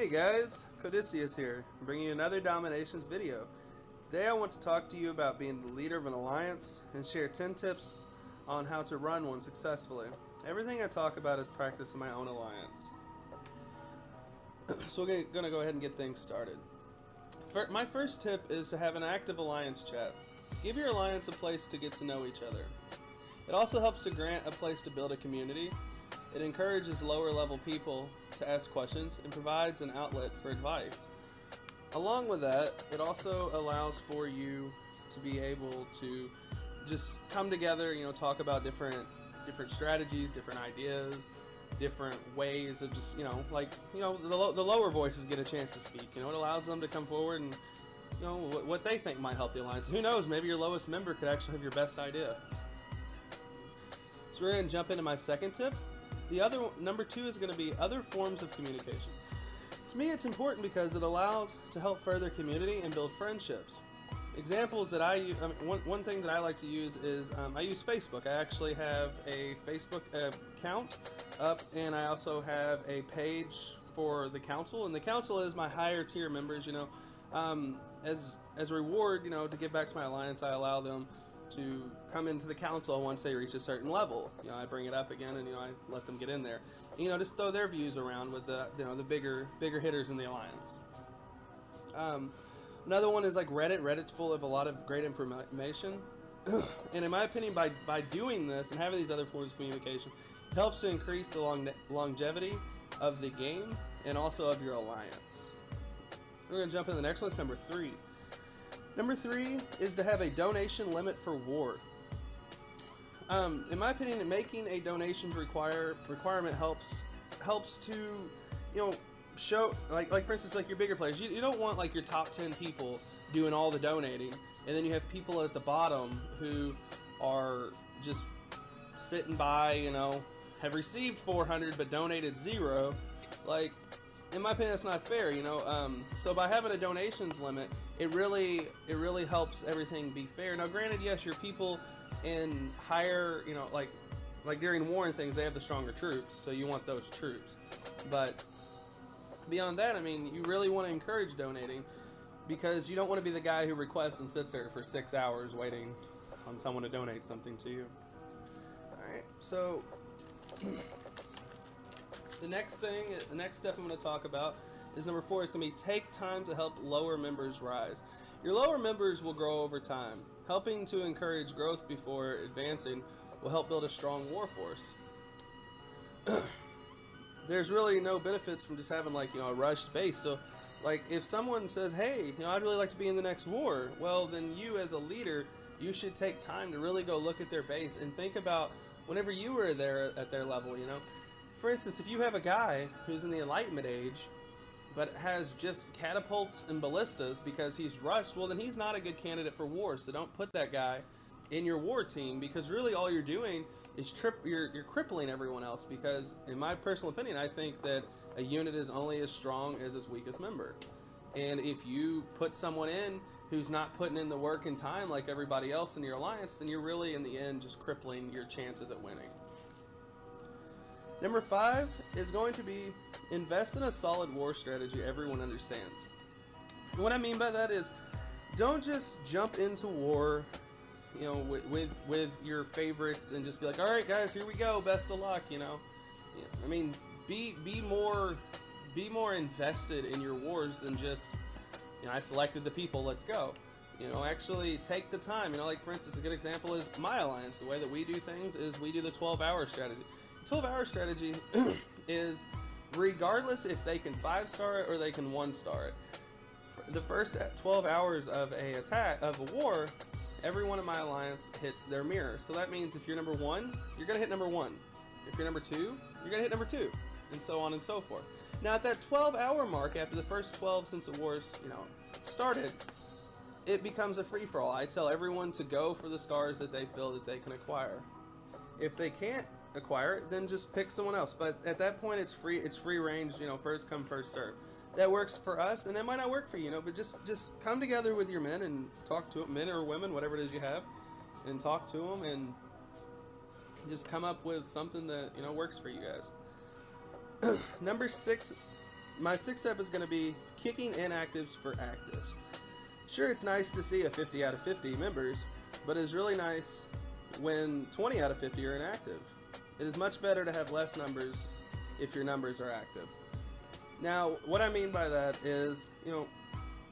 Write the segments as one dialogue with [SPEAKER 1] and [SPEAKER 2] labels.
[SPEAKER 1] Hey guys, Codicius here, bringing you another DomiNations video. Today I want to talk to you about being the leader of an alliance and share 10 tips on how to run one successfully. Everything I talk about is practice in my own alliance. So we're going to go ahead and get things started. My first tip is to have an active alliance chat. Give your alliance a place to get to know each other. It also helps to grant a place to build a community. It encourages lower level people to ask questions and provides an outlet for advice. Along with that, it also allows for you to be able to just come together, talk about different strategies, different ideas, different ways of just, the lower voices get a chance to speak. It allows them to come forward and, what they think might help the alliance. Who knows, maybe your lowest member could actually have your best idea. So we're going to jump into my second tip. Number 2 is going to be other forms of communication. To me, it's important because it allows to help further community and build friendships. Examples that I use, one thing that I like to use is I use Facebook. I actually have a Facebook account up, and I also have a page for the council, and the council is my higher tier members. As a reward, to give back to my alliance, I allow them to come into the council once they reach a certain level. I bring it up again, and I let them get in there. And, just throw their views around with the bigger hitters in the alliance. Another one is like Reddit. Reddit's full of a lot of great information, and in my opinion, by doing this and having these other forms of communication, it helps to increase the longevity of the game and also of your alliance. We're going to jump into the next one. It's number 3. Number 3 is to have a donation limit for war. In my opinion, making a donation requirement helps to, show, like for instance, like your bigger players. You don't want like your top 10 people doing all the donating, and then you have people at the bottom who are just sitting by, have received 400 but donated 0. Like, in my opinion, that's not fair, So by having a donations limit, it really helps everything be fair. Now, granted, yes, your people in higher, like during war and things, they have the stronger troops, so you want those troops. But beyond that, you really want to encourage donating, because you don't want to be the guy who requests and sits there for 6 hours waiting on someone to donate something to you. Alright, so the next step I'm going to talk about is number 4. It's going to be take time to help lower members rise. Your lower members will grow over time. Helping to encourage growth before advancing will help build a strong war force. There's really no benefits from just having a rushed base. So if someone says, hey, I'd really like to be in the next war, well, then you as a leader, you should take time to really go look at their base and think about whenever you were there at their level. For instance, if you have a guy who's in the Enlightenment age but has just catapults and ballistas because he's rushed, well, then he's not a good candidate for war. So don't put that guy in your war team, because really all you're doing is you're crippling everyone else. Because in my personal opinion, I think that a unit is only as strong as its weakest member. And if you put someone in who's not putting in the work and time like everybody else in your alliance, then you're really in the end just crippling your chances at winning. Number 5 is going to be invest in a solid war strategy everyone understands. And what I mean by that is, don't just jump into war, with your favorites and just be like, all right, guys, here we go, best of luck. Be more invested in your wars than just, I selected the people, let's go. Actually take the time. For instance, a good example is my alliance. The way that we do things is we do the 12-hour strategy. 12-hour strategy is regardless if they can 5-star it or they can 1-star it. The first 12 hours of a war, everyone in my alliance hits their mirror. So that means if you're number 1, you're going to hit number 1. If you're number 2, you're going to hit number 2, and so on and so forth. Now at that 12-hour mark, after the first 12 since the wars, started, it becomes a free-for-all. I tell everyone to go for the stars that they feel that they can acquire. If they can't acquire it, then just pick someone else. But at that point, it's free range, first come, first serve. That works for us, and that might not work for you, but just come together with your men and talk to them, men or women, whatever it is you have, and talk to them and just come up with something that works for you guys. Number 6 my sixth step is going to be kicking inactives for actives. Sure, it's nice to see a 50 out of 50 members, but it's really nice when 20 out of 50 are inactive. It is much better to have less numbers if your numbers are active. Now, what I mean by that is,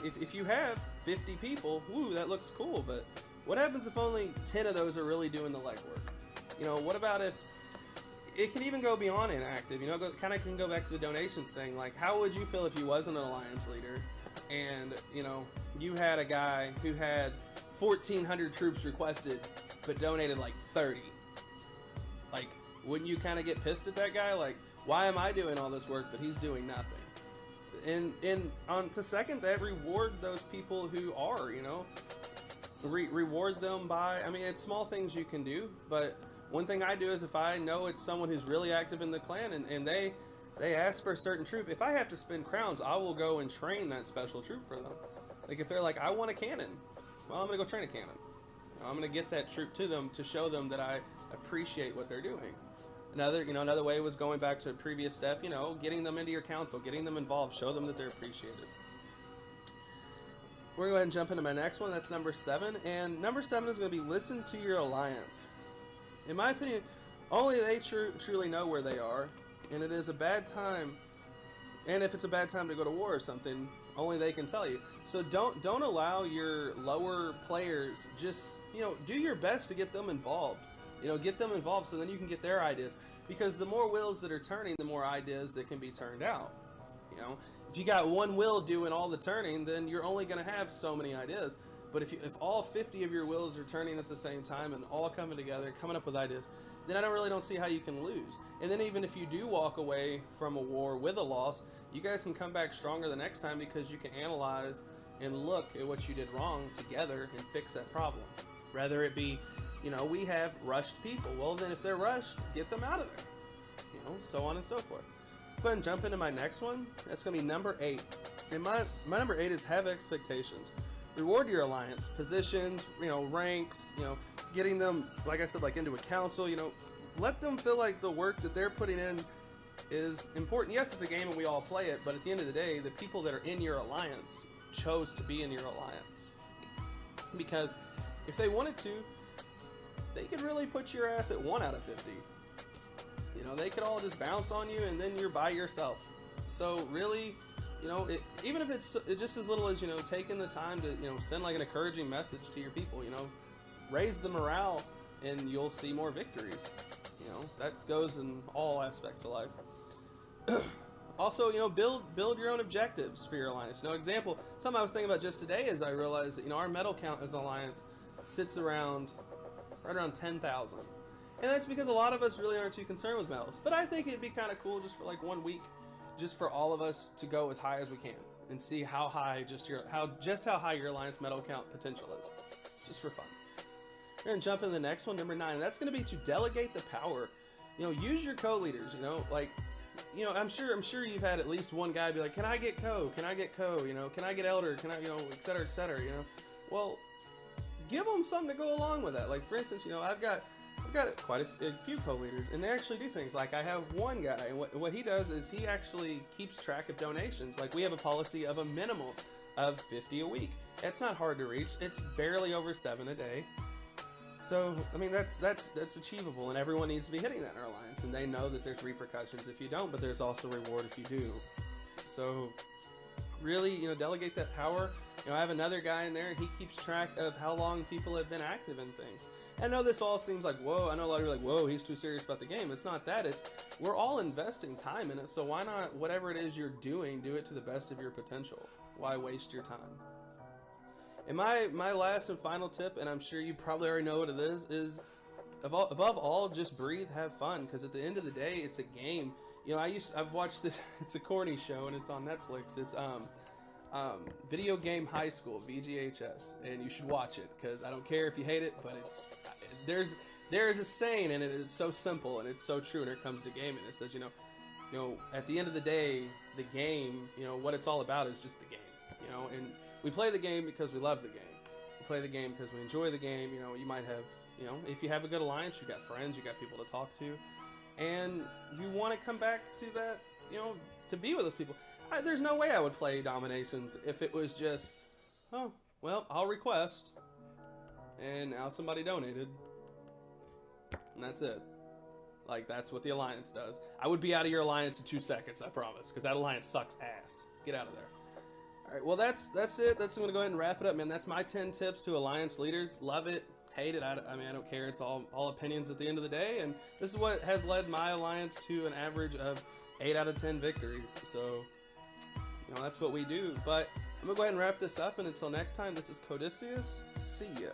[SPEAKER 1] if you have 50 people, woo, that looks cool, but what happens if only 10 of those are really doing the legwork? What about if it can even go beyond inactive? Kind of can go back to the donations thing. Like, how would you feel if you wasn't an alliance leader and, you had a guy who had 1,400 troops requested but donated like 30? Like, wouldn't you kind of get pissed at that guy? Like, why am I doing all this work but he's doing nothing? And on to second that, reward those people who are, reward them by, it's small things you can do, but one thing I do is if I know it's someone who's really active in the clan and they ask for a certain troop, if I have to spend crowns, I will go and train that special troop for them. Like, if they're like, I want a cannon, well, I'm gonna go train a cannon. I'm gonna get that troop to them to show them that I appreciate what they're doing. Another way was going back to a previous step, getting them into your council, getting them involved, show them that they're appreciated. We're gonna go ahead and jump into my next one. That's number 7, and number 7 is gonna be listen to your alliance. In my opinion, only they truly know where they are, and it is a bad time. And if it's a bad time to go to war or something, only they can tell you. So don't allow your lower players, just do your best to get them involved. Get them involved so then you can get their ideas. Because the more wheels that are turning, the more ideas that can be turned out. If you got one wheel doing all the turning, then you're only going to have so many ideas. But if all 50 of your wheels are turning at the same time and all coming together, coming up with ideas, then I don't see how you can lose. And then even if you do walk away from a war with a loss, you guys can come back stronger the next time because you can analyze and look at what you did wrong together and fix that problem. Rather it be, we have rushed people. Well, then if they're rushed, get them out of there. So on and so forth. Go ahead and jump into my next one. That's going to be number 8. And my number 8 is have expectations. Reward your alliance, positions, ranks, getting them, like I said, like into a council, let them feel like the work that they're putting in is important. Yes, it's a game and we all play it, but at the end of the day, the people that are in your alliance chose to be in your alliance. Because if they wanted to, they could really put your ass at 1 out of 50. They could all just bounce on you and then you're by yourself. So really, even if it's just as little as, taking the time to, send like an encouraging message to your people, raise the morale and you'll see more victories. That goes in all aspects of life. Also, build your own objectives for your alliance. Example, something I was thinking about just today is I realized that, our medal count as an alliance sits right around 10,000. And that's because a lot of us really aren't too concerned with medals. But I think it'd be kind of cool just for like 1 week, just for all of us to go as high as we can and see how high how high your alliance medal count potential is, just for fun. We're gonna jump into the next one, number 9. And that's gonna be to delegate the power. Use your co-leaders. I'm sure you've had at least one guy be like, "Can I get co? Can I get co? Can I get elder? Can I, et cetera, et cetera." Well, give them something to go along with that. Like for instance, I've got quite a few co-leaders, and they actually do things. Like I have one guy, and what he does is he actually keeps track of donations. Like we have a policy of a minimum of 50 a week. It's not hard to reach. It's barely over 7 a day. So that's achievable, and everyone needs to be hitting that in our alliance. And they know that there's repercussions if you don't, but there's also reward if you do. So really, delegate that power. I have another guy in there, and he keeps track of how long people have been active in things. I know this all seems like, whoa, I know a lot of you are like, whoa, he's too serious about the game. It's not that. It's we're all investing time in it, so why not, whatever it is you're doing, do it to the best of your potential. Why waste your time? And my last and final tip, and I'm sure you probably already know what it is above all, just breathe, have fun, because at the end of the day, it's a game. I've watched this, it's a corny show, and it's on Netflix. It's Video Game High School, VGHS, and you should watch it, because I don't care if you hate it, but there is a saying in it, and it's so simple, and it's so true when it comes to gaming. It says, at the end of the day, the game, what it's all about is just the game, and we play the game because we love the game. We play the game because we enjoy the game. You might have, if you have a good alliance, you got friends, you got people to talk to, and you want to come back to that, to be with those people. There's no way I would play DomiNations if it was just, oh, well, I'll request, and now somebody donated, and that's it. Like, that's what the alliance does. I would be out of your alliance in 2 seconds, I promise, because that alliance sucks ass. Get out of there. All right, well, that's it. I'm going to go ahead and wrap it up, man. That's my 10 tips to alliance leaders. Love it, hate it. I mean, I don't care. It's all opinions at the end of the day, and this is what has led my alliance to an average of 8 out of 10 victories. So, you know, that's what we do. But I'm going to go ahead and wrap this up, and until next time, this is Codicius. See ya.